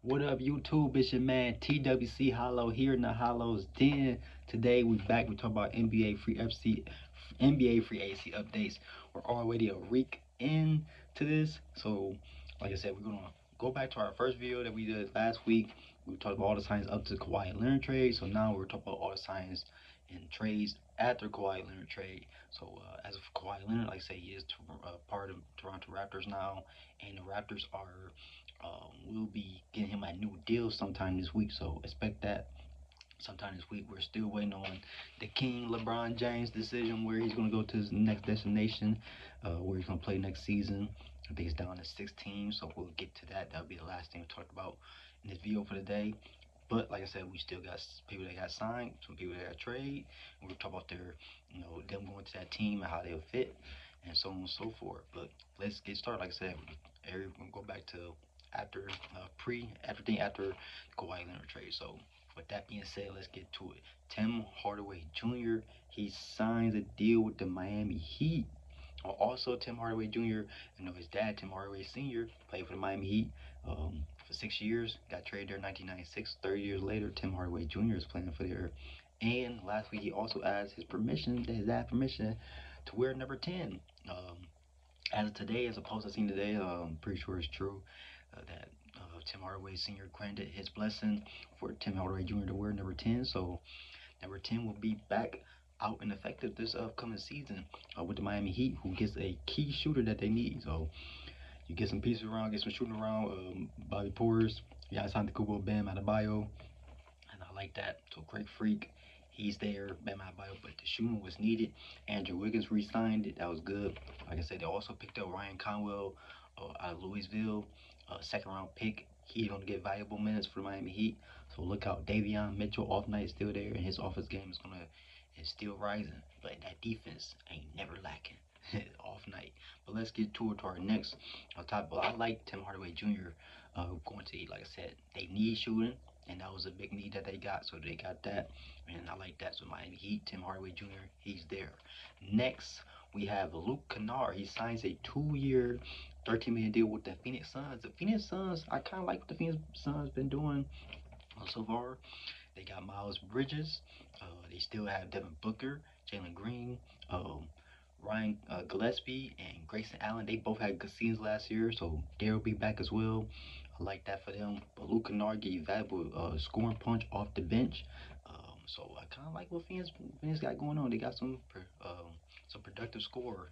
What up, YouTube? It's your man TWC Hollow here in the Hollow's Den. Today we back. We talk about NBA free FC, NBA free AC updates. We're already a week into this, so like I said, we're gonna go back to our first video that we did last week. We talked about all the signs up to Kawhi Leonard trade. So now we're talking about all the signs and trades after Kawhi Leonard trade. So as of Kawhi Leonard, like I say, he is part of Toronto Raptors now, and the Raptors are we'll be getting him a new deal sometime this week, so expect that sometime this week. We're still waiting on the King LeBron James decision where he's going to go to his next destination, where he's going to play next season. I think it's down to 16, so we'll get to that. That'll be the last thing we talk about in this video for today. But like I said, we still got people that got signed, some people that got traded, and we'll talk about their, them going to that team and how they'll fit, and so on and so forth. But let's get started. Like I said, we'll go back to after everything after the Kawhi Leonard trade. So with that being said, let's get to it. Tim Hardaway Jr. He signs a deal with the Miami Heat. Also, Tim Hardaway Jr. His dad, Tim Hardaway Sr., played for the Miami Heat for 6 years. Got traded there in 1996. 30 years later, Tim Hardaway Jr. is playing for there. And last week, he also asked his permission, his dad permission, to wear number 10. As of today, as a post I seen today, I'm pretty sure it's true that Tim Hardaway Sr. granted his blessing for Tim Hardaway Jr. to wear number 10. So number 10 will be back out and effective this upcoming season with the Miami Heat, who gets a key shooter that they need. So you get some pieces around, get some shooting around. Bobby Portis, Giannis Antetokounmpo, Bam Adebayo, and I like that. So Craig Freak, he's there, Bam Adebayo, but the shooting was needed. Andrew Wiggins re-signed it. That was good. Like I said, they also picked up Ryan Conwell out of Louisville, second round pick. He's going to get valuable minutes for the Miami Heat. So look out, Davion Mitchell off night is still there, and his offense game is still rising. But that defense ain't never lacking. Off night. But let's get to our next topic. Well, I like Tim Hardaway Jr. Going to eat. Like I said, they need shooting, and that was a big need that they got. So they got that, and I like that. So Miami Heat, Tim Hardaway Jr. He's there. Next, we have Luke Kennard. He signs a 2-year, $13 million deal with the Phoenix Suns. The Phoenix Suns, I kind of like what the Phoenix Suns been doing so far. They got Miles Bridges. They still have Devin Booker, Jalen Green, Ryan Gillespie, and Grayson Allen. They both had good seasons last year, so they'll be back as well. I like that for them. But Luke Kennard gave you valuable scoring punch off the bench. So I kind of like what Phoenix got going on. They got some productive score,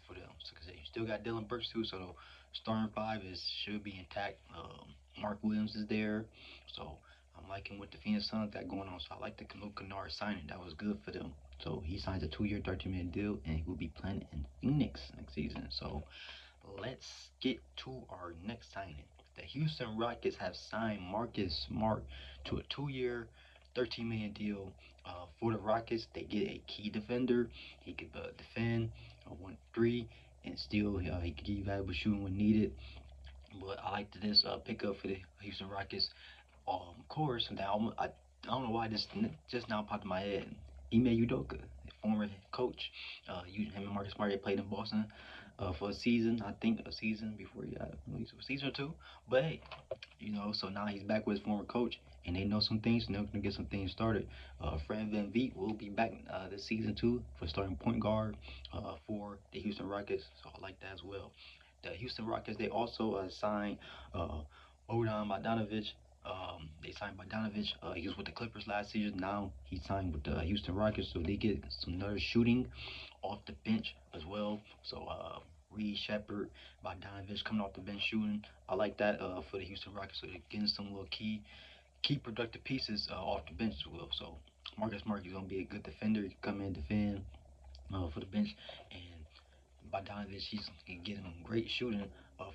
for them. So, cause you still got Dylan Brooks too, so the starting five should be intact. Mark Williams is there, so I'm liking what the Phoenix Suns got going on. So I like the Luke Kennard signing. That was good for them. So he signs a 2-year, $13 million deal, and he will be playing in Phoenix next season. So let's get to our next signing. The Houston Rockets have signed Marcus Smart to a 2-year, $13 million deal. For the Rockets, they get a key defender. He could defend, 1-3, and still he could give you valuable shooting when needed. But I like this pickup for the Houston Rockets. Of course, now I don't know why this just now popped in my head. Ime Udoka, former coach, him and Marcus Smart played in Boston for a season. I think a season before he got released, a season or two. But hey, so now he's back with his former coach, and they know some things, and they're gonna get some things started. Fred VanVleet will be back this season too for starting point guard for the Houston Rockets. So I like that as well. The Houston Rockets they also signed uh, Bogdan Bogdanovic. They signed Bogdanovic. He was with the Clippers last season. Now he signed with the Houston Rockets, so they get some another shooting off the bench as well. So Reed Shepard, Bogdanovic coming off the bench shooting. I like that for the Houston Rockets. So they're getting some little key productive pieces off the bench as well. So Marcus Smart is gonna be a good defender. He can come in and defend for the bench, and Bogdanovich, he's getting great shooting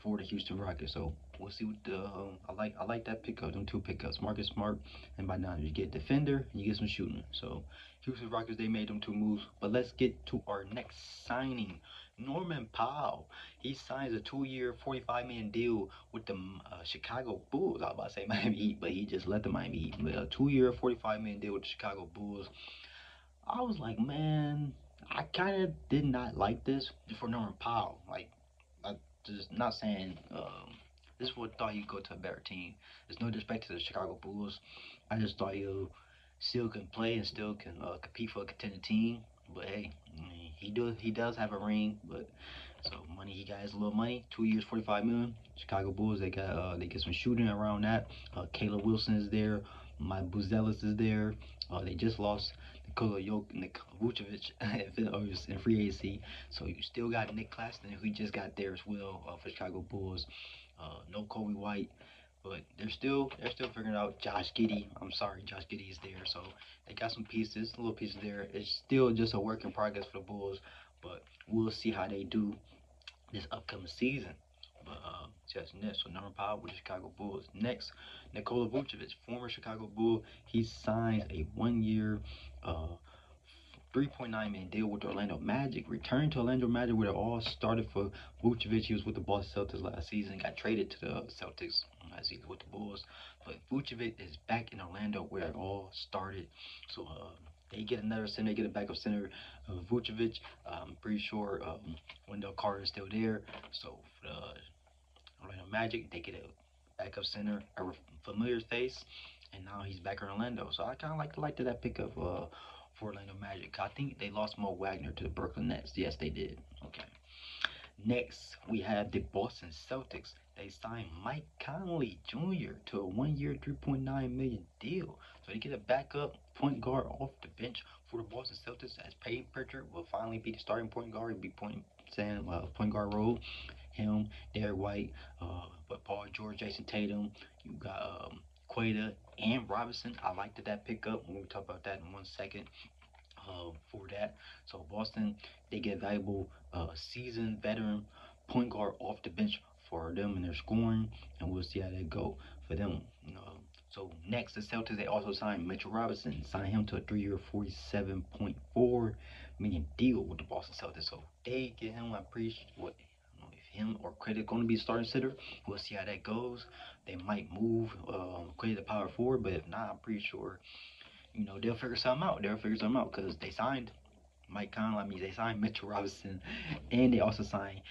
for the Houston Rockets. So we'll see what the I like that pickup, them two pickups, Marcus Smart and Bogdanovich. You get defender and you get some shooting. So Houston Rockets they made them two moves. But let's get to our next signing. Norman Powell, he signs a 2-year, $45 million deal with the Chicago Bulls. I was about to say Miami Heat, but he just left the Miami Heat. But a 2-year, $45 million deal with the Chicago Bulls. I was like, man, I kind of did not like this for Norman Powell. Like, I just not saying This is what thought he'd go to a better team. There's no disrespect to the Chicago Bulls. I just thought he still can play and still can compete for a contending team. But hey, I mean, he does have a ring, but so money he got his little money. 2 years, 45 million. Chicago Bulls they get some shooting around that. Caleb Wilson is there. My Buzelis is there. They just lost Nikola Vucevic in free agency. So you still got Nick Claxton who just got there as well for Chicago Bulls. No Kobe White. But they're still figuring out Josh Giddey. I'm sorry, Josh Giddey is there. So they got some pieces, little pieces there. It's still just a work in progress for the Bulls, but we'll see how they do this upcoming season. But just next, so number five with the Chicago Bulls. Next, Nikola Vucevic, former Chicago Bull, he signs a 1 year, uh, 3.9 million deal with the Orlando Magic. Returned to Orlando Magic where it all started for Vucevic. He was with the Boston Celtics last season. Got traded to the Celtics as he was with the Bulls. But Vucevic is back in Orlando where it all started. So they get another center. They get a backup center, Vucevic. I'm pretty sure Wendell Carter is still there. So for the Orlando Magic, they get a backup center, a familiar face, and now he's back in Orlando. So I kind of like that pickup for Orlando Magic. I think they lost Mo Wagner to the Brooklyn Nets. Yes, they did. Okay. Next, we have the Boston Celtics. They signed Mike Conley Jr. to a 1 year, 3.9 million deal. So they get a backup point guard off the bench for the Boston Celtics as Peyton Pritchard will finally be the starting point guard. He'll be point guard role. Him, Derek White, but Paul George, Jason Tatum. You got Queta and Robinson. I liked that pickup. When we talk about that in 1 second for that. So Boston, they get valuable seasoned veteran point guard off the bench for them and their scoring, and we'll see how that go for them. So next, the Celtics they also signed Mitchell Robinson, signed him to a 3 year, 47.4 million deal with the Boston Celtics. So they get him. I'm pretty sure what. I don't know if him or Credit going to be starting sitter. We'll see how that goes. They might move Credit to power forward, but if not, I'm pretty sure they'll figure something out. They'll figure something out because they signed Mike Conley. I mean, they signed Mitchell Robinson, and they also signed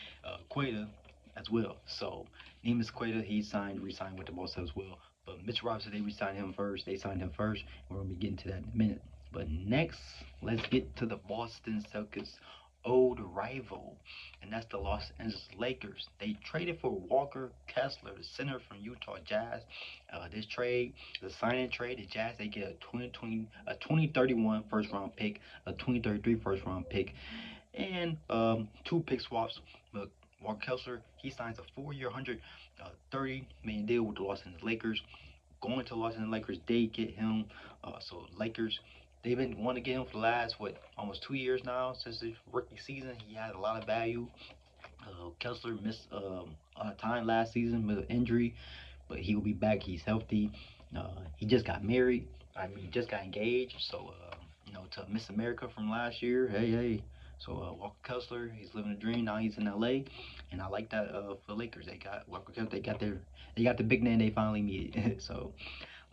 Queta as well. So Neemias Queta, he signed, re-signed with the Bulls as well. But Mitchell Robinson, they re-signed him first. They signed him first. We're gonna be getting to that in a minute. But next, let's get to the Boston Celtics old rival, and that's the Los Angeles Lakers. They traded for Walker Kessler, the center from Utah Jazz. This trade, the signing trade, the Jazz they get a 2031 first round pick, a 2033 first round pick, and two pick swaps. But Walker Kessler he signs a 4 year, 130 million deal with the Los Angeles Lakers. Going to Los Angeles Lakers, they get him. So Lakers, they've been wanting to get him for the last what almost 2 years now since his rookie season. He had a lot of value. Kessler missed a lot of time last season with an injury, but he will be back. He's healthy. He just got married. I mean, he just got engaged. So, to Miss America from last year. Hey, hey. So Walker Kessler, he's living a dream. Now he's in LA, and I like that for the Lakers. They got Walker Kessler. They got the big man they finally needed. So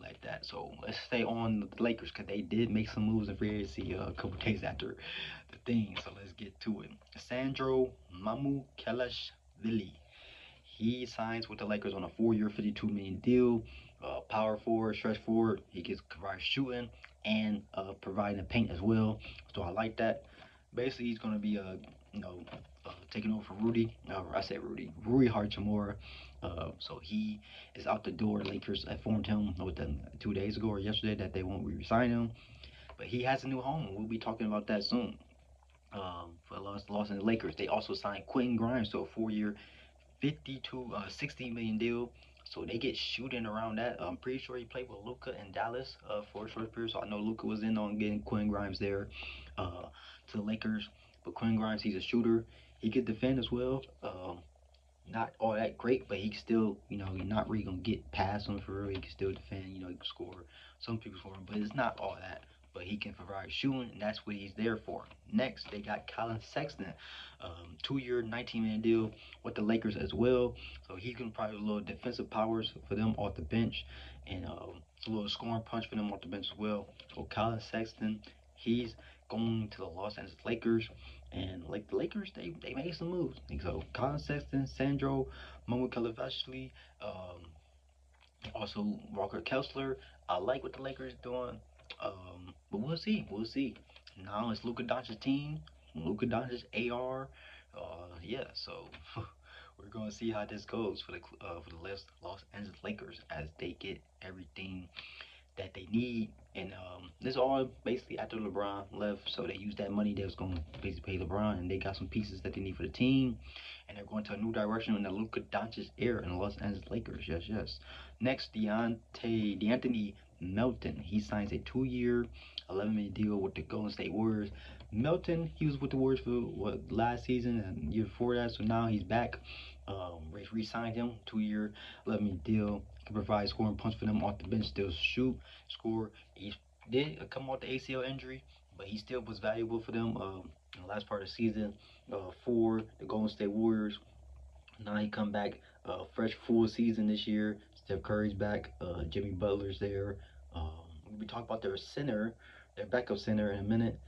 like that. So let's stay on the Lakers because they did make some moves in free agency a couple days after the thing. So let's get to it. Sandro Mamukelashvili. He signs with the Lakers on a 4 year, 52 million deal. Power forward, stretch forward. He gets provide shooting and providing the paint as well. So I like that. Basically, he's going to be taking over for Rudy. I said Rudy. Rui Hachimura. So he is out the door. Lakers informed him with them 2 days ago or yesterday that they won't re-sign him. But he has a new home. We'll be talking about that soon. For Los Angeles Lakers, they also signed Quentin Grimes to a 4 year, 50 to 60 million deal. So they get shooting around that. I'm pretty sure he played with Luca in Dallas for a short period. So I know Luca was in on getting Quinn Grimes there to the Lakers. But Quinn Grimes, he's a shooter. He could defend as well. Not all that great, but he can still, you're not really gonna get past him for real. He can still defend, he can score. Some people score, but it's not all that. But he can provide shooting, and that's what he's there for. Next, they got Colin Sexton, 2 year, 19 million deal with the Lakers as well. So he can provide a little defensive powers for them off the bench, and a little scoring punch for them off the bench as well. So Colin Sexton, He's going to the Los Angeles Lakers, and like the Lakers, they made some moves. Like, so Colin Sexton, Sandro, Momo Kelevashli, um, also Walker Kessler. I like what the Lakers doing, but we'll see. We'll see. Now it's Luka Doncic's team. Luka Doncic's AR. Yeah. So we're gonna see how this goes for the Los Angeles Lakers as they get everything that they need. And this all basically after LeBron left, so they used that money that was going to basically pay LeBron, and they got some pieces that they need for the team, and they're going to a new direction in the Luka Doncic era in the Los Angeles Lakers. Yes, yes. Next, De'Anthony Melton. He signs a 2-year, $11 million deal with the Golden State Warriors. Melton, he was with the Warriors for what last season and year before that, so now he's back. Re-signed him 2-year, $11 million deal. Can provide scoring punch for them off the bench, still shoot, score. He did come off the ACL injury, but he still was valuable for them in the last part of the season for the Golden State Warriors. Now he come back, fresh full season this year. Steph Curry's back. Jimmy Butler's there. Um, we'll be talking about their center, their backup center in a minute.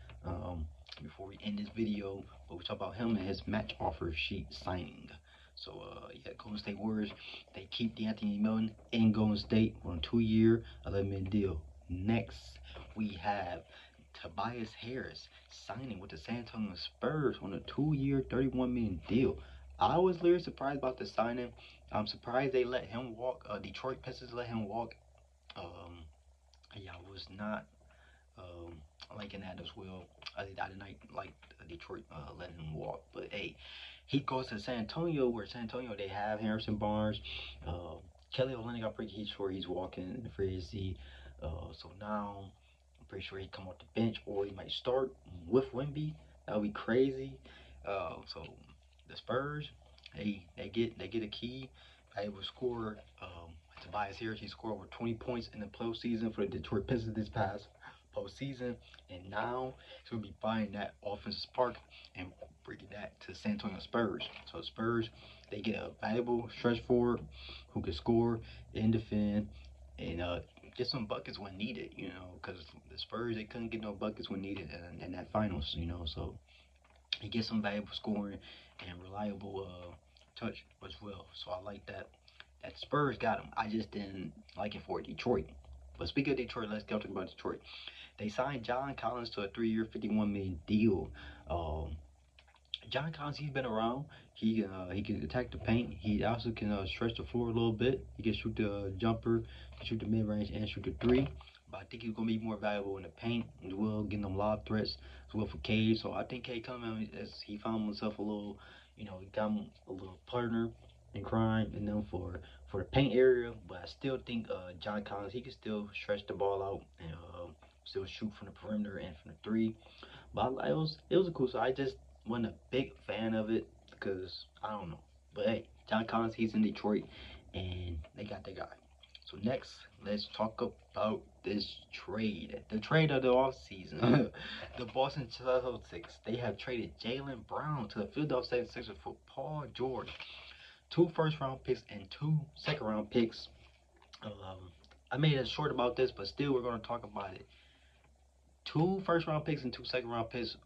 Before we end this video, but we talk about him and his match offer sheet signing. So yeah, Golden State Warriors, they keep De'Anthony Melton in Golden State on a 2-year, $11 million deal. Next, we have Tobias Harris signing with the San Antonio Spurs on a 2-year, $31 million deal. I was literally surprised about the signing. I'm surprised they let him walk. Detroit Pistons let him walk. Um, yeah, I was not um, liking that as well. I did not like Detroit letting him walk. But hey, he goes to San Antonio, where San Antonio they have Harrison Barnes, uh, Kelly Olynyk. I'm pretty sure he's walking in the free agency. So now I'm pretty sure he come off the bench, or he might start with Wemby. That would be crazy. So the Spurs, they get a key valuable scorer. Tobias Harris, he scored over 20 points in the postseason for the Detroit Pistons this past postseason, and now he's going to be buying that offensive spark and bringing that to the San Antonio Spurs. So the Spurs, they get a valuable stretch forward who can score and defend and get some buckets when needed, because the Spurs, they couldn't get no buckets when needed in that finals. So he gets some valuable scoring and reliable touch as well. So I like that. That Spurs got him. I just didn't like it for Detroit. But speaking of Detroit, let's go talk about Detroit. They signed John Collins to a 3-year, $51 million deal. Um, John Collins, he's been around. He can attack the paint. He also can stretch the floor a little bit. He can shoot the jumper, shoot the mid range, and shoot the three. But I think he's gonna be more valuable in the paint as well, getting them lob threats as well for Cade. So I think Cade coming as he found himself a little, he got him a little partner in crime and then for the paint area. But I still think John Collins, he can still stretch the ball out and still shoot from the perimeter and from the three. But it was a cool. So I just wasn't a big fan of it because I don't know. But hey, John Collins, he's in Detroit, and they got their guy. So next, let's talk about this trade. The trade of the off season. The Boston Celtics, they have traded Jaylen Brown to the Philadelphia 76ers for Paul George, 2 first-round picks and 2 second-round picks. I made it short about this, but still, we're going to talk about it. 2 first-round picks and 2 second-round picks.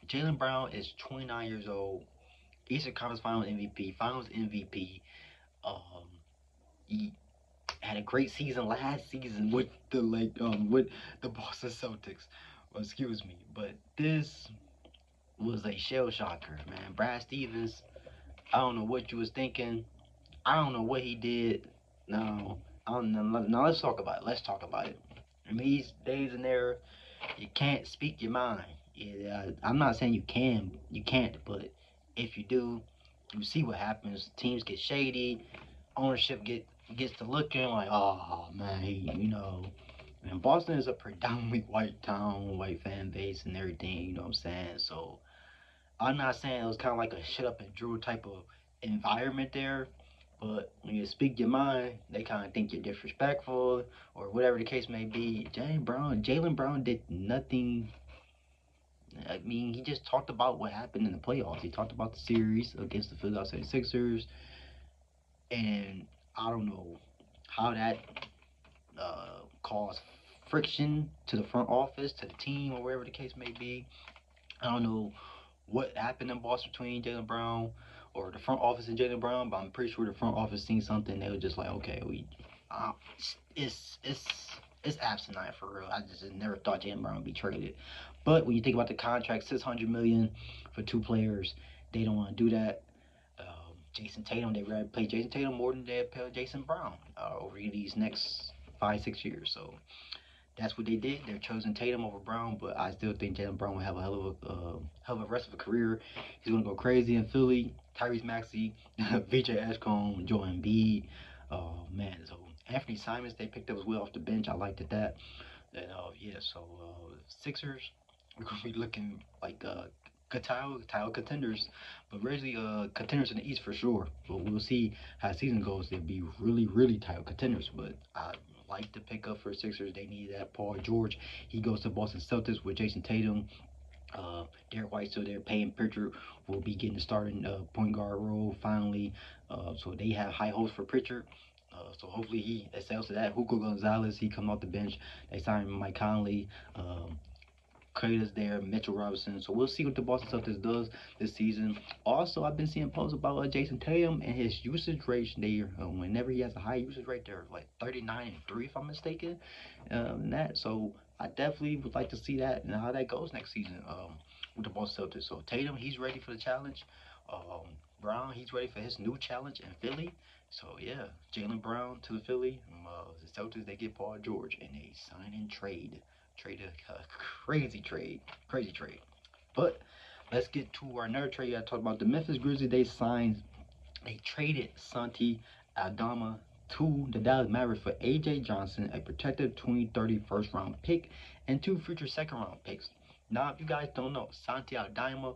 Jaylen Brown is 29 years old. Eastern Conference Finals MVP, Finals MVP. Um, he had a great season last season with the Boston Celtics. Well, excuse me, but this was a shell shocker, man. Brad Stevens, I don't know what you was thinking. I don't know what he did. Now, I don't know. Now let's talk about it. Let's talk about it. In these days and era, you can't speak your mind. Yeah, I'm not saying you can't, but if you do, you see what happens. Teams get shady, ownership gets to looking like, oh man, and Boston is a predominantly white town, white fan base, and everything. You know what I'm saying? So I'm not saying it was kind of like a shut up and drool type of environment there, but when you speak your mind, they kind of think you're disrespectful or whatever the case may be. Jaylen Brown did nothing. I mean, he just talked about what happened in the playoffs. He talked about the series against the Philadelphia 76ers, and I don't know how that caused friction to the front office, to the team, or wherever the case may be. I don't know what happened in Boston between Jaylen Brown or the front office and Jaylen Brown, but I'm pretty sure the front office seen something. They were just like, okay, uh, it's it's it's asinine for real. I just never thought Jaylen Brown would be traded. But when you think about the contract, 600 million for two players, they don't want to do that. Jason Tatum, they rather play Jason Tatum more than they play Jason Brown over these next 5 6 years. So that's what they did. They're choosing Tatum over Brown, but I still think Jaylen Brown will have a hell of a rest of a career. He's gonna go crazy in Philly. Tyrese Maxey, VJ Ashcombe, Joel Embiid. Oh man, so Anthony Simons they picked up as well off the bench. I liked that. And yeah, so Sixers we're gonna be looking like title contenders, but really contenders in the East for sure. But we'll see how the season goes. They'll be really title contenders. But I like the pickup for Sixers. They need that Paul George. He goes to Boston Celtics with Jason Tatum. Derek White still there. Payton Pritchard will be getting the starting point guard role finally. So they have high hopes for Pritchard. So hopefully he excels to that. Hugo Gonzalez, he come off the bench. They signed Mike Conley. Kratos there, Mitchell Robinson. So we'll see what the Boston Celtics does this season. Also, I've been seeing posts about Jason Tatum and his usage rate there. Whenever he has a high usage rate there, like 39 and 3, if I'm mistaken. That so I definitely would like to see that and how that goes next season. With the Boston Celtics. So Tatum, he's ready for the challenge. Um, Brown, he's ready for his new challenge in Philly. So yeah, Jaylen Brown to the Philly. The Celtics they get Paul George in a sign and trade a crazy trade, crazy trade. But let's get to our another trade. I talked about the Memphis Grizzlies. They traded Santi Aldama to the Dallas Mavericks for AJ Johnson, a protected 2030 first round pick, and two future second round picks. Now, if you guys don't know, Santi Aldama,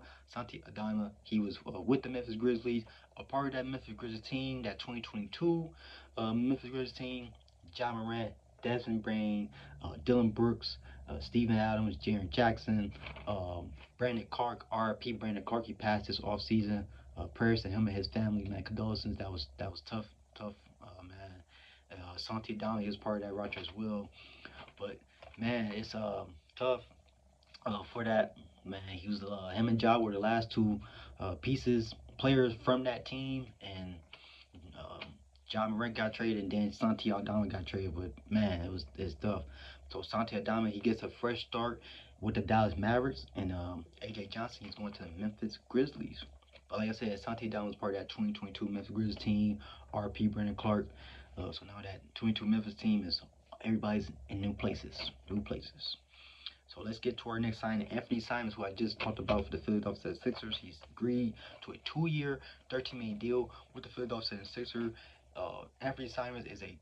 he was with the Memphis Grizzlies, a part of that Memphis Grizzlies team, that 2022 Memphis Grizzlies team. John Morant, Desmond Bain, Dylan Brooks, Steven Adams, Jaren Jackson, Brandon Clark, RP Brandon Clark, he passed this offseason. Prayers to him and his family, man. Condolences. That was tough, man. Santi Down, he was part of that roster as well. But man, it's tough for that man. He was him and Ja were the last two players from that team, and um, Ja Morant got traded, and then Santi Aldama got traded. But man, it's tough. So Santi Aldama he gets a fresh start with the Dallas Mavericks, and AJ Johnson he's going to the Memphis Grizzlies. But like I said, Santi Aldama was part of that 2022 Memphis Grizzlies team. RP Brandon Clark. So now that 22 Memphis team is everybody's in new places, new places. So let's get to our next signing. Anthony Simons, who I just talked about for the Philadelphia 76ers, he's agreed to a 2-year, $13 million deal with the Philadelphia 76ers. Anthony Simons is a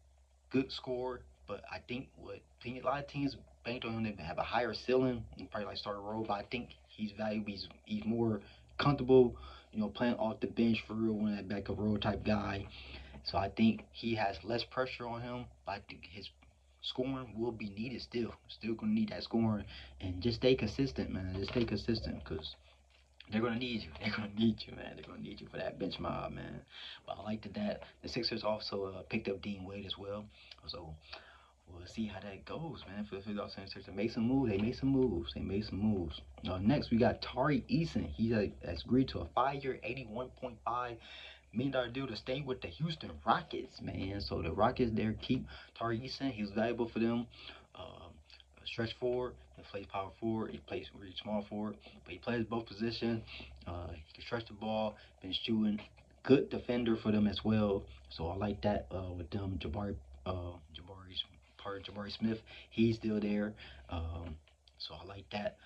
good scorer, but I think a lot of teams banked on him to have a higher ceiling and probably like start a role. But I think he's valuable. He's more comfortable, playing off the bench for real, one of that backup role type guy. So I think he has less pressure on him. But I think his scoring will be needed still. Still gonna need that scoring and just stay consistent, man. Just stay consistent because they're gonna need you. They're gonna need you, man. They're gonna need you for that bench mob, man. But I like that. The Sixers also picked up Dean Wade as well. So we'll see how that goes, man. For the Philadelphia 76ers, they made some moves. Next, we got Tari Eason. He has agreed to a 5-year, $81.5 million deal to stay with the Houston Rockets, man. So the Rockets there keep Tari Eason. He's valuable for them. Um, Stretch forward, he plays power forward, he plays really small forward, but he plays both positions. He can stretch the ball, been shooting. Good defender for them as well. So I like that with them. Jabari's part of Jabari Smith, he's still there. Um, so I like that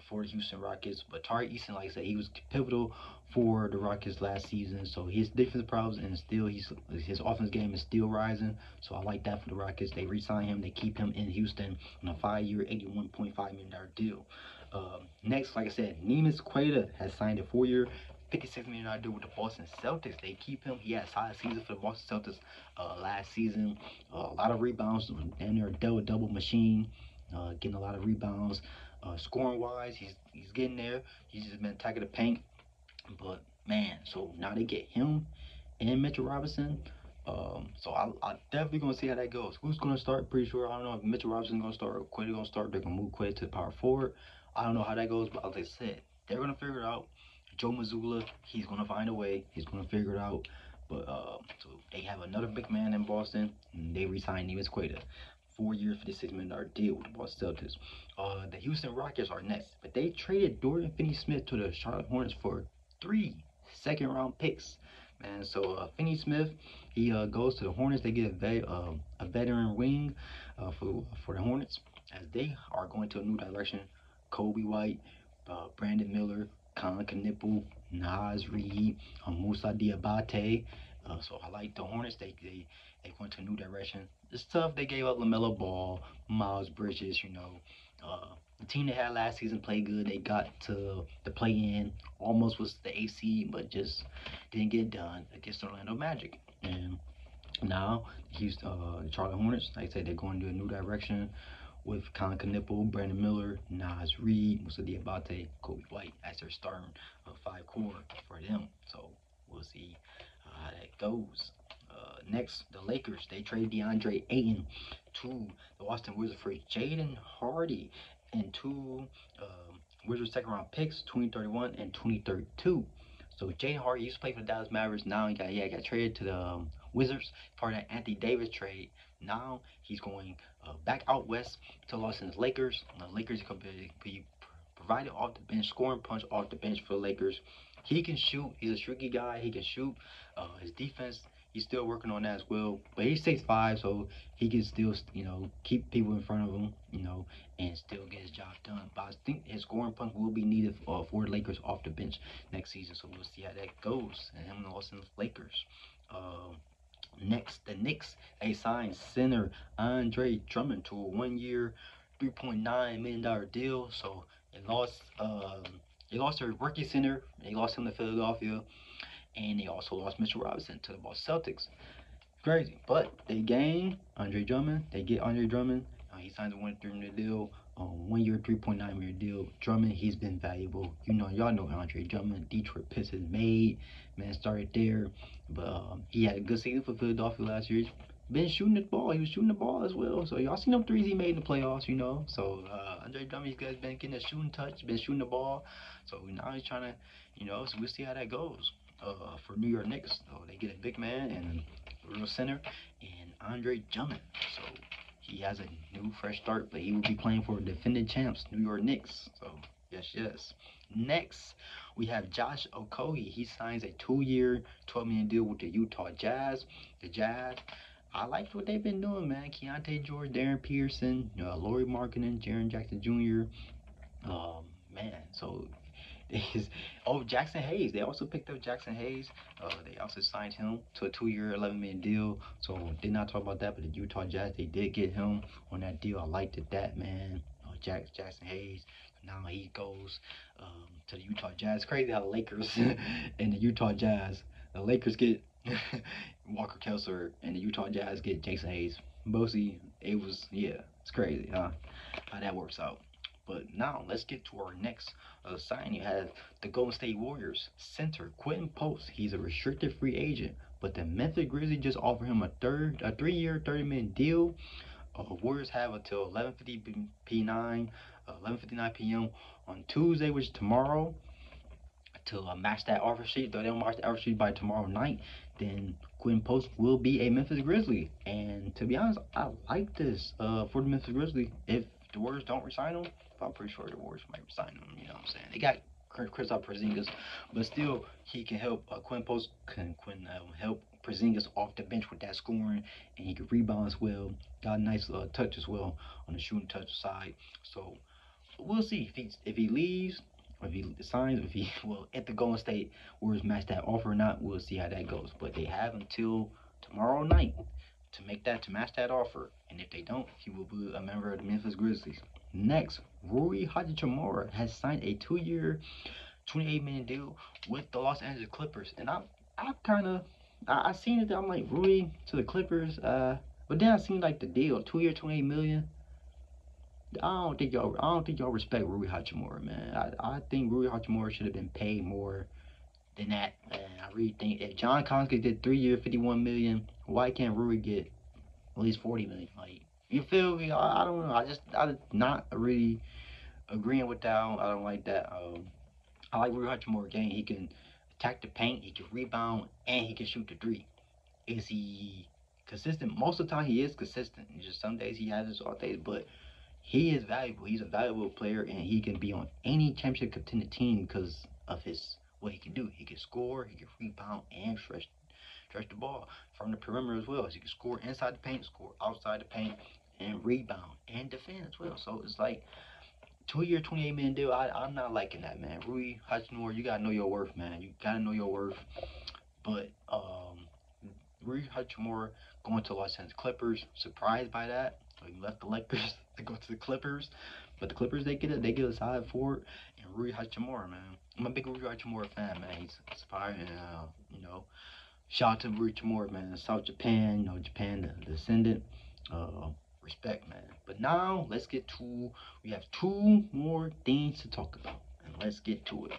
for the Houston Rockets. But Tari Eason, like I said, he was pivotal for the Rockets last season. So his defense problems and still his offense game is still rising. So I like that for the Rockets. They re-sign him. They keep him in Houston on a 5-year, $81.5 million deal. Next, like I said, Neemias Queta has signed a 4-year, $56 million deal with the Boston Celtics. They keep him. He had a solid season for the Boston Celtics last season. A lot of rebounds, and they're a double machine, getting a lot of rebounds. Scoring wise, he's getting there. He's just been attacking the paint. But man, so now they get him and Mitchell Robinson. So I definitely gonna see how that goes. Who's gonna start? Pretty sure I don't know if Mitchell Robinson's gonna start or Quinn gonna start. They're gonna move Quinn to the power forward. I don't know how that goes, but as I said, they're gonna figure it out. Joe Mazzulla, he's gonna find a way. He's gonna figure it out. But so they have another big man in Boston, and they re-signed Neemias Queta, 4 years, $56 million deal with the Boston Celtics. The Houston Rockets are next, but they traded Dorian Finney-Smith to the Charlotte Hornets for 3 second-round picks. Man, so Finney-Smith, he goes to the Hornets. They get a veteran wing for the Hornets as they are going to a new direction. Kobe White, Brandon Miller, Colin Knipple, Nas Reed, Musa Diabate. So I like the Hornets. They went to a new direction. It's tough. They gave up LaMelo Ball, Miles Bridges. The team they had last season played good. They got to the play in, almost was the AC, but just didn't get done against Orlando Magic. And now the Charlotte Hornets, like I said, they're going to a new direction with Colin Knipple, Brandon Miller, Nas Reed, Musa Diabate, Kobe White as their starting five core for them. So we'll see how that goes. Next, the Lakers. They trade DeAndre Ayton to the Washington Wizards for Jaden Hardy and two Wizards second round picks, 2031 and 2032. So Jaden Hardy used to play for the Dallas Mavericks. Now he got traded to the Wizards, part of that Anthony Davis trade. Now he's going back out west to Los Angeles Lakers. The Lakers could be provided off the bench, scoring punch off the bench for the Lakers. He can shoot. He's a streaky guy. He can shoot. His defense, he's still working on that as well. But he's 6'5", so he can still, keep people in front of him, and still get his job done. But I think his scoring punch will be needed for the Lakers off the bench next season. So we'll see how that goes. And him and the Los Angeles Lakers. Next, the Knicks, they signed center Andre Drummond to a 1 year, $3.9 million deal. So they lost their rookie center. They lost him to Philadelphia, and they also lost Mitchell Robinson to the Boston Celtics. Crazy, but they gain Andre Drummond. They get Andre Drummond. He signed a 1 3 year deal, 1 year, $3.9 million deal. Drummond, he's been valuable. Y'all know Andre Drummond, Detroit Pistons made, man, started there, but he had a good season for Philadelphia last year. Been shooting the ball. He was shooting the ball as well. So y'all seen them threes he made in the playoffs, So Andre Drummond, he's been getting a shooting touch, been shooting the ball. So now he's trying to, so we'll see how that goes. For New York Knicks, so they get a big man and real center, and Andre Drummond. So he has a new fresh start, but he will be playing for defending champs, New York Knicks. So yes. Next, we have Josh Okogie. He signs a 2 year, $12 million deal with the Utah Jazz. The Jazz, I like what they've been doing, man. Keontae George, Darren Pearson, Laurie Markkinen, Jaren Jackson Jr. Man, so is Jackson Hayes. They also picked up Jackson Hayes. They also signed him to a 2 year, $11 million deal. So did not talk about that, but the Utah Jazz, they did get him on that deal. I liked that, man. Jackson Hayes. Now he goes to the Utah Jazz. Crazy how the Lakers and the Utah Jazz. The Lakers get Walker Kessler, and the Utah Jazz get Jackson Hayes. Mostly, it's crazy, huh? How that works out. But now let's get to our next signing. You have the Golden State Warriors center Quentin Post. He's a restricted free agent, but the Memphis Grizzlies just offered him a 3 year, $30 million deal. Warriors have until 11:59 p.m. on Tuesday, which is tomorrow, to match that offer sheet. Though they don't match the offer sheet by tomorrow night, then Quentin Post will be a Memphis Grizzly. And to be honest, I like this for the Memphis Grizzlies. If the Warriors don't resign him, I'm pretty sure the Warriors might resign him. You know what I'm saying? They got Kristaps Porzingis, but still he can help. Quentin Post can help Porzingis off the bench with that scoring, and he can rebound as well. Got a nice touch as well on the shooting touch side. So we'll see if he leaves, or if he signs, if he will at the Golden State Warriors match that offer or not. We'll see how that goes. But they have until tomorrow night to match that offer, and if they don't, he will be a member of the Memphis Grizzlies. Next, Rui Hachimura has signed a 2 year, $28 million deal with the Los Angeles Clippers, and I seen it. I'm like, Rui to the Clippers, but then I seen like the deal, 2 year, $28 million. I don't think y'all respect Rui Hachimura, man. I think Rui Hachimura should have been paid more than that, man. I really think if John Collins did 3 year, $51 million, Why can't Rui get at least 40 million? Like, you feel me? I don't know. I not really agreeing with that. I don't like that. I like Rui Hachimura game. He can attack the paint, he can rebound, and he can shoot the three. Is he consistent? Most of the time, he is consistent. It's just some days he has his off days, but he is valuable. He's a valuable player, and he can be on any championship contending team because of his what he can do. He can score, he can rebound, and stretch the ball from the perimeter as well. So he can score inside the paint, score outside the paint, and rebound and defend as well. So it's like 2 year, 28 million deal. I'm not liking that, man. Rui Hachimura, you gotta know your worth, man. You gotta know your worth. But Rui Hachimura going to Los Angeles Clippers. Surprised by that. So he left the Lakers to go to the Clippers. But the Clippers, they get a side forward. And Rui Hachimura, man. I'm a big Rui Hachimura fan, man. He's inspiring. And, shout out to Rui Hachimura, man. South Japan, Japan, the descendant. Uh, Respect, man. But now, let's get to, we have two more things to talk about. And let's get to it.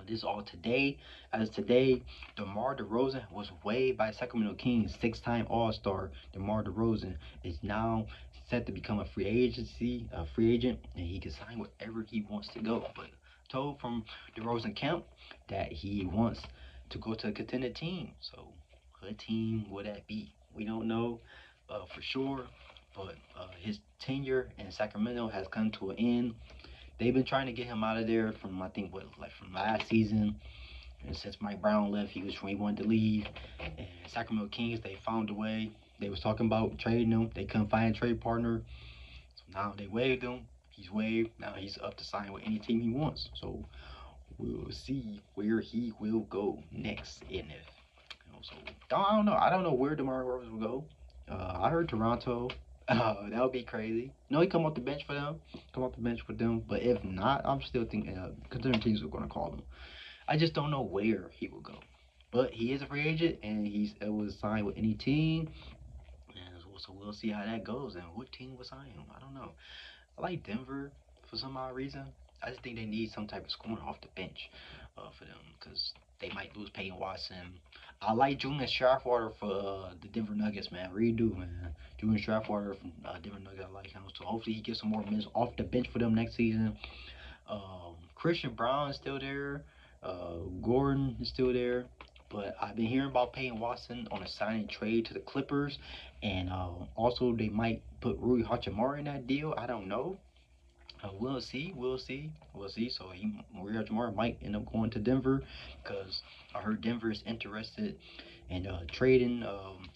This is all today. As today, Demar Derozan was waived by Sacramento Kings. Six-time All-Star Demar Derozan is now set to become a free agent, and he can sign wherever he wants to go. But told from Derozan camp that he wants to go to a contender team. So, what team would that be? We don't know for sure, but his tenure in Sacramento has come to an end. They've been trying to get him out of there from I think what like from last season. And since Mike Brown left, he wanted to leave. And Sacramento Kings, they found a way. They was talking about trading him. They couldn't find a trade partner. So now they waived him. He's waived. Now he's up to sign with any team he wants. So we'll see where he will go next. And if so I don't know. I don't know where DeMar Rose will go. I heard Toronto. That would be crazy. No, he come off the bench for them. Come off the bench for them. But if not, I'm still thinking considering teams are going to call him. I just don't know where he will go. But he is a free agent, and he's able to sign with any team. And so we'll see how that goes, and what team will sign him. I don't know. I like Denver for some odd reason. I just think they need some type of scoring off the bench for them because they might lose Peyton Watson. I like Julian Strathwater for the Denver Nuggets, man. Really do, man. Julian Strathwater from Denver Nuggets, I like him. So hopefully he gets some more minutes off the bench for them next season. Christian Brown is still there. Gordon is still there. But I've been hearing about Peyton Watson on a signing trade to the Clippers, and also they might put Rui Hachimura in that deal. I don't know. We'll see. We'll see. We'll see. So Rui Hachimura might end up going to Denver because I heard Denver is interested in trading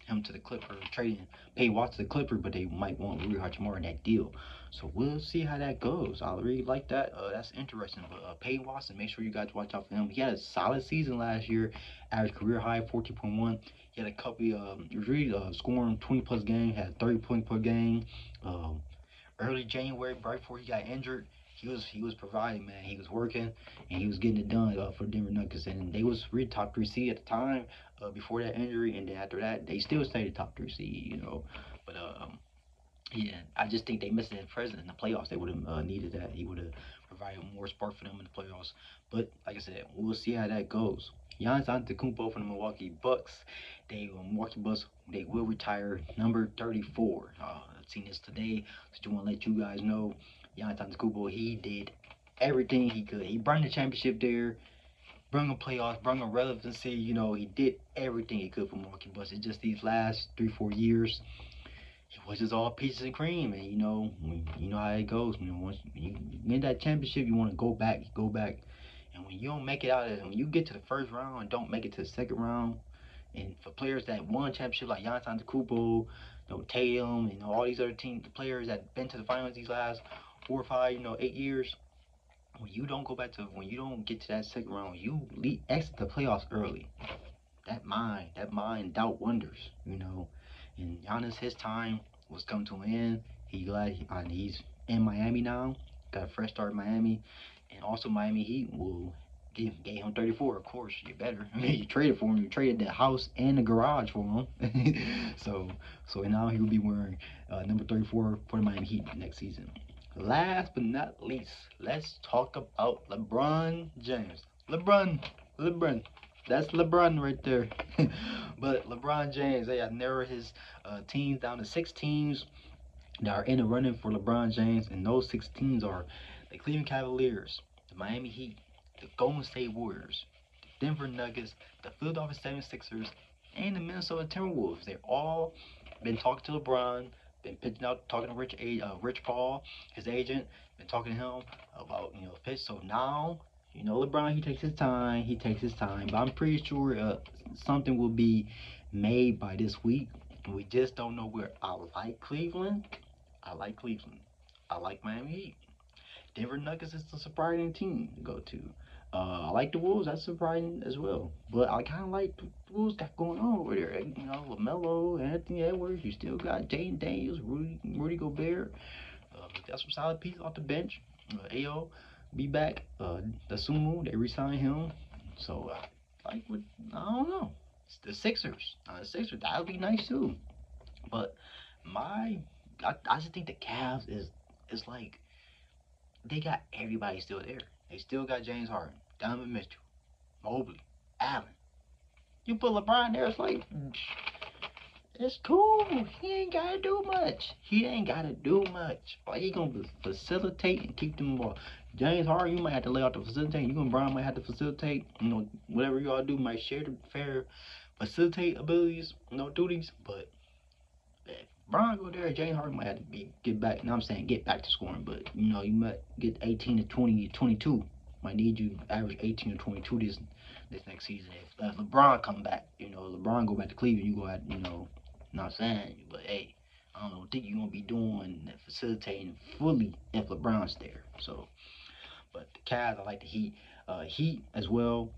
him to the Clippers, trading Peyton Watson to the Clippers, but they might want Rui Hachimura in that deal. So we'll see how that goes. I really like that. That's interesting. But Peyton Watson, make sure you guys watch out for him. He had a solid season last year, average career high 14.1. He had a couple. He was really scoring 20 plus game. Had 30 points per game. Early January, right before he got injured, he was providing, man. He was working and he was getting it done for Denver Nuggets, and they was really top three seed at the time before that injury, and then after that they still stayed top three seed. But yeah, I just think they missed it present in the playoffs. They would have needed that. He would have provided more spark for them in the playoffs. But like I said, we'll see how that goes. Giannis Antetokounmpo from the Milwaukee Bucks. Milwaukee Bucks, they will retire number 34. I've seen this today. Just want to let you guys know, Giannis Antetokounmpo, he did everything he could. He brought the championship there, brought a playoffs, brought a relevancy. He did everything he could for Milwaukee Bucks. It's just these last 3-4 years it was just all peaches and cream, and you know how it goes. Once you win that championship, you want to go back, and when you don't make it out of, when you get to the first round and don't make it to the second round, and for players that won championship like Giannis Antetokounmpo, Tatum, all these other players that been to the finals these last 4 or 5, 8 years, when you don't get to that second round, you exit the playoffs early. That mind doubt wonders. And Giannis, his time was coming to an end. He's in Miami now. Got a fresh start in Miami, and also Miami Heat will gave him 34. Of course, you better. I mean, you traded for him. You traded the house and the garage for him. so now he will be wearing number 34 for the Miami Heat next season. Last but not least, let's talk about LeBron James. LeBron. That's LeBron right there. But LeBron James, they have narrowed his teams down to 6 teams that are in the running for LeBron James, and those 6 teams are the Cleveland Cavaliers, the Miami Heat, the Golden State Warriors, the Denver Nuggets, the Philadelphia 76ers, and the Minnesota Timberwolves. They've all been talking to LeBron, been pitching out, talking to Rich Paul, his agent, been talking to him about pitch. So now, LeBron, he takes his time, but I'm pretty sure something will be made by this week. We just don't know where. I like Cleveland. I like Cleveland. I like Miami Heat. Denver Nuggets is a surprising team to go to. I like the Wolves. That's surprising as well. But I kind of like the Wolves got going on over there. LaMelo, Anthony Edwards. You still got Jaden Daniels, Rudy Gobert. Got some solid pieces off the bench. Ao be back. The Sumo, they re-signed him. So like what? I don't know. It's the Sixers. The Sixers, that would be nice too. But my, I just think the Cavs is like they got everybody still there. They still got James Harden, Donovan Mitchell, Mobley, Allen. You put LeBron there, it's like it's cool. He ain't gotta do much. He ain't gotta do much. All he gonna facilitate and keep them ball. James Harden, you might have to lay out the facilitate. You and Brian might have to facilitate. Whatever you all do might share the fair facilitate abilities, duties. But if Brian go there, James Harden might have to get back. I'm saying get back to scoring, but you might get 18 to 20, 22. Might need you to average 18 to 22 this next season. If LeBron come back, LeBron go back to Cleveland, you go out, not saying, but hey, I don't think you're gonna be doing that facilitating fully if LeBron's there. So, but the Cavs, I like the Heat as well.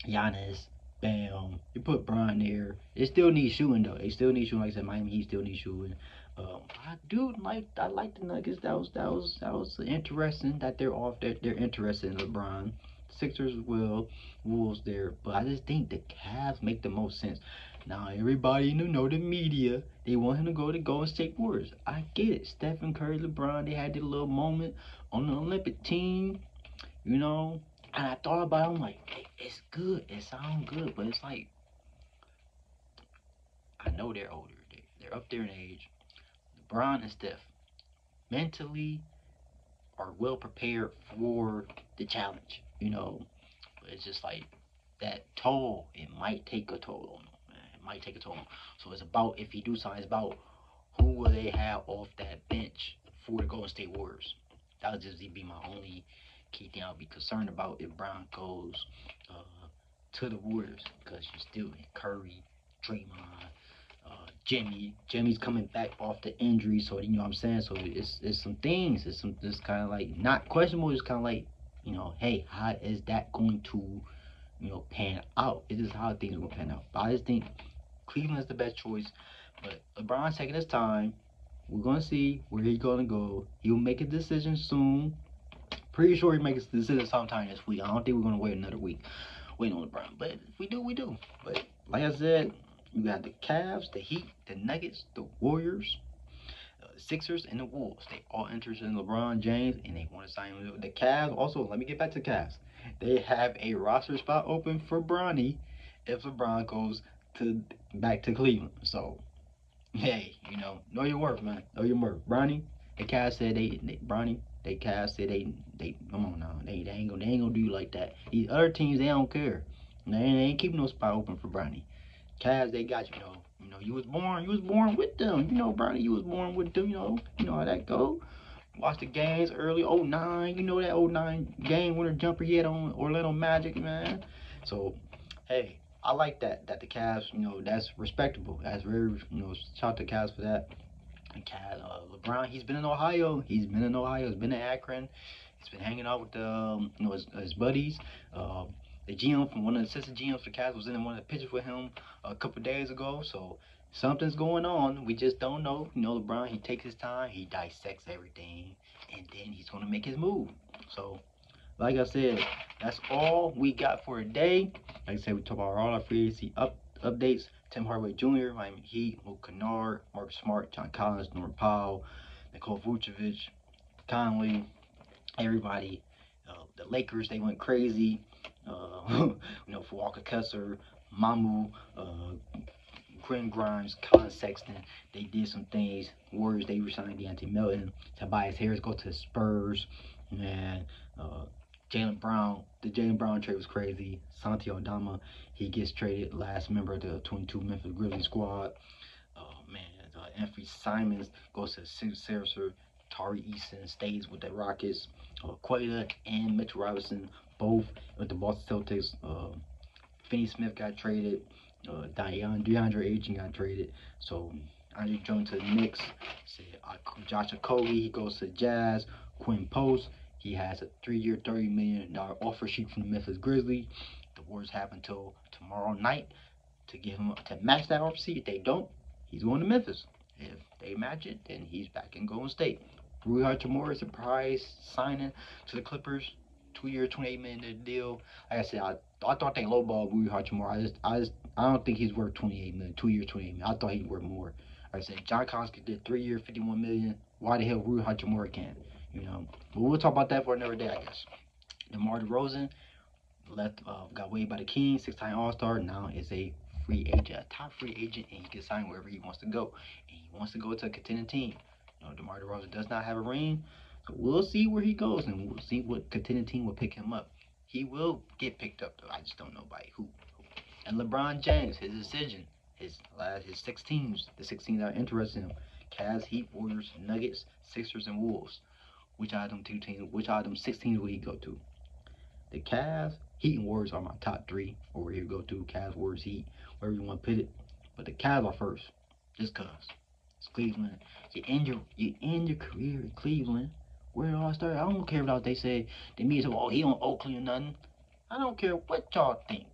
Giannis, Bam. You put Brian there. They still need shooting though. They still need shooting. Like I said, Miami Heat still need shooting. I like the Nuggets. That was interesting that they're off. They're interested in LeBron. Sixers will, Wolves there, but I just think the Cavs make the most sense. Now everybody the media, they want him to go to Golden State Warriors. I get it. Stephen Curry, LeBron, they had their little moment on the Olympic team, you know. And I thought about it, I'm like, hey, it's good. It sounds good, but it's like, I know they're older. They're up there in age. LeBron and Steph mentally are well prepared for the challenge, But it's just like that toll, it might take a toll on them, man. It might take a toll on them. So it's about, if he do something, it's about who will they have off that bench for the Golden State Warriors. That would just be my only key thing I'll be concerned about if Brown goes uh, to the Warriors, because you still in Curry, Draymond, Jimmy's coming back off the injury, so you know what I'm saying. So it's some things. It's kind of like not questionable. It's kind of like hey, how is that going to pan out? It is how things are going to pan out. But I just think Cleveland's the best choice. But LeBron's taking his time. We're gonna see where he's gonna go. He'll make a decision soon. Pretty sure he makes a decision sometime this week. I don't think we're gonna wait another week waiting on LeBron. But if we do, we do. But like I said, you got the Cavs, the Heat, the Nuggets, the Warriors, the Sixers, and the Wolves. They all interested in LeBron James, and they want to sign him. The Cavs also. Let me get back to the Cavs. They have a roster spot open for Bronny if LeBron goes to back to Cleveland. So hey, know your worth, man. Know your worth. Bronny, the Cavs said Bronny, they Cavs said they come on now. They ain't gonna do you like that. These other teams, they don't care. They ain't keeping no spot open for Bronny. Cavs, they got you. You was born with them. Bronny, you was born with them. You know how that go. Watch the games early. '09. You know that '09 game winner jumper he had on Orlando Magic, man. So, hey, I like that the Cavs, that's respectable. That's very, shout out to Cavs for that. And LeBron, he's been in Ohio. He's been in Akron. He's been hanging out with his buddies. Uh, the GM from one of the assistant GMs for Cavs was in one of the pictures with him a couple days ago. So something's going on. We just don't know. LeBron, he takes his time. He dissects everything, and then he's gonna make his move. So like I said, that's all we got for today. Like I said, we talk about all our free agency updates. Tim Hardaway Jr., Miami Heat, Luke Kennard, Marcus Smart, John Collins, Norman Powell, Nikola Vucevic, Conley, everybody. The Lakers, they went crazy. For Walker Kessler, Mamu, Quinn Grimes, Colin Sexton, they did some things. Warriors, they resigned Deontay Melton. Tobias Harris go to the Spurs. Man, uh, Jaylen Brown, the Jaylen Brown trade was crazy. Santi Aldama, he gets traded, last member of the 22 Memphis Grizzlies squad. Oh man, Anthony Simons goes to the Sixers. Tari Eason stays with the Rockets. Queta and Mitchell Robinson both with the Boston Celtics. Finney Smith got traded. DeAndre Ayton got traded. So Andre Jones to the Knicks. Josh Okogie, he goes to the Jazz. Quinn Post, he has a 3-year, $30 million offer sheet from the Memphis Grizzlies. The Warriors have until tomorrow night to give him to match that offer sheet. If they don't, he's going to Memphis. If they match it, then he's back in Golden State. Rui Hachimura surprise signing to the Clippers, 2-year, $28 million deal. Like I said, I thought they lowballed Rui Hachimura. I don't think he's worth 28 million. 2 years, 28 million. I thought he'd worth more. Like I said, John Collins did 3 years, 51 million. Why the hell Rui Hachimura can't? But we'll talk about that for another day, I guess. Demar Derozan left, got waived by the Kings, 6-time All-Star. Now is a free agent, a top free agent, and he can sign wherever he wants to go. And he wants to go to a contending team. DeMar DeRozan does not have a ring, so we'll see where he goes, and we'll see what contending team will pick him up. He will get picked up, though. I just don't know by who. And LeBron James, his decision, his 6 teams, the 6 teams that are interested in him: Cavs, Heat, Warriors, Nuggets, Sixers, and Wolves. Which out of them 2 teams? Which out of them 6 teams will he go to? The Cavs, Heat, and Warriors are my top 3, or where you go to. Cavs, Warriors, Heat, wherever you want to put it. But the Cavs are first, just cause it's Cleveland. You end your career in Cleveland. Where it all started. I don't care about they say they mean oh he on Oakland or nothing. I don't care what y'all think.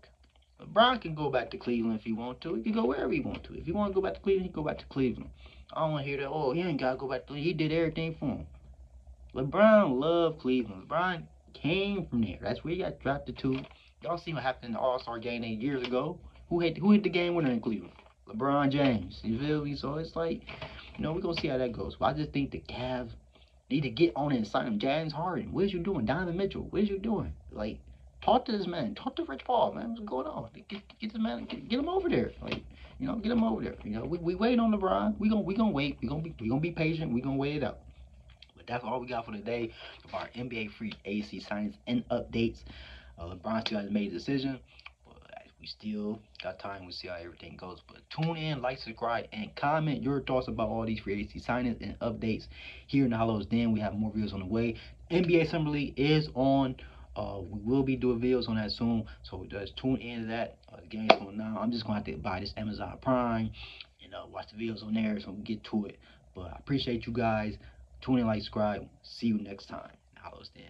LeBron can go back to Cleveland if he want to. He can go wherever he want to. If he want to go back to Cleveland, he can go back to Cleveland. I don't want to hear that. Oh, he ain't gotta go back to. He did everything for him. LeBron loved Cleveland. LeBron came from there. That's where he got drafted to. Y'all see what happened in the All-Star game 8 years ago? Who hit the game winner in Cleveland? LeBron James. You feel me? So it's like, we're gonna see how that goes. But I just think the Cavs need to get on it and sign him. James Harden. What is you doing? Donovan Mitchell. What is you doing? Like, talk to this man. Talk to Rich Paul, man. What's going on? Get this man. Get him over there. Like, get him over there. We wait on LeBron. We gonna wait. We gonna be patient. We gonna wait it out. But that's all we got for today of our NBA free AC signings and updates. LeBron still hasn't made a decision, but we still got time. We'll see how everything goes. But tune in, like, subscribe, and comment your thoughts about all these free AC signings and updates here in the Hollows Den. We have more videos on the way. NBA Summer League is on. We will be doing videos on that soon, so just tune into that. The game's going now. I'm just gonna have to buy this Amazon Prime and watch the videos on there, so we get to it. But I appreciate you guys. Tune in, like, subscribe. See you next time. Hollows Den.